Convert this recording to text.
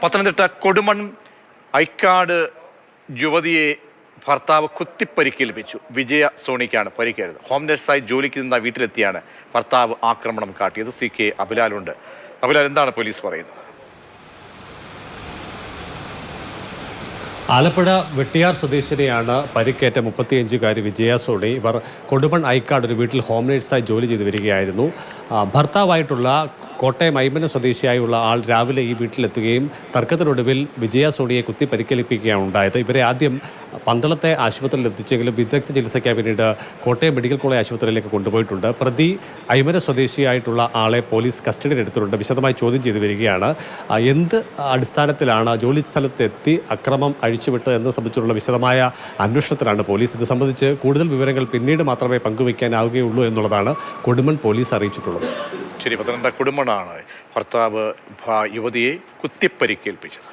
പത്തനംതിട്ട കൊടുമൺ ഐക്കാട് യുവതിയെ ഭർത്താവ് കുത്തിപ്പരിക്കേൽപ്പിച്ചു. വിജയ സോണിക്കാണ് പരിക്കേറ്റത്. ഹോം നഴ്സായി ജോലിക്ക് നിന്ന വീട്ടിലെത്തിയാണ് ഭർത്താവ് ആക്രമണം കാട്ടിയത്. CK അബിലാലുണ്ട്. അബിലാൽ, എന്താണ് പോലീസ് പറയുന്നത്? ആലപ്പുഴ വെട്ടിയാർ സ്വദേശിനിയാണ് പരിക്കേറ്റ 35-കാരി വിജയ സോണി. ഇവർ കൊടുമൺ ഐക്കാട് ഒരു വീട്ടിൽ ഹോം നേഴ്സായി ജോലി ചെയ്തു വരികയായിരുന്നു. ഭർത്താവായിട്ടുള്ള കോട്ടയം ഐമന സ്വദേശിയായുള്ള ആൾ രാവിലെ ഈ വീട്ടിലെത്തുകയും തർക്കത്തിനൊടുവിൽ വിജയ സോണിയെ കുത്തി പരിക്കേൽപ്പിക്കുകയാണ് ഉണ്ടായത്. ഇവരെ ആദ്യം പന്തളത്തെ ആശുപത്രിയിൽ എത്തിച്ചെങ്കിലും വിദഗ്ധ ചികിത്സയ്ക്കായി പിന്നീട് കോട്ടയം മെഡിക്കൽ കോളേജ് ആശുപത്രിയിലേക്ക് കൊണ്ടുപോയിട്ടുണ്ട്. പ്രതി ഐമന സ്വദേശിയായിട്ടുള്ള ആളെ പോലീസ് കസ്റ്റഡിയിലെടുത്തിട്ടുണ്ട്. വിശദമായി ചോദ്യം ചെയ്തു വരികയാണ്. എന്ത് അടിസ്ഥാനത്തിലാണ് ജോലി സ്ഥലത്തെത്തി അക്രമം അഴിച്ചുവിട്ടത് എന്നത് സംബന്ധിച്ചുള്ള വിശദമായ അന്വേഷണത്തിലാണ് പോലീസ്. ഇത് സംബന്ധിച്ച് കൂടുതൽ വിവരങ്ങൾ പിന്നീട് മാത്രമേ പങ്കുവയ്ക്കാനാവുകയുള്ളൂ എന്നുള്ളതാണ് കൊടുമൺ പോലീസ് അറിയിച്ചിട്ടുള്ളത്. ശരി, പത്തനംതിട്ട കൊടുമണ്ണാണ് ഭർത്താവ് യുവതിയെ കുത്തിപ്പരിക്കേൽപ്പിച്ചത്.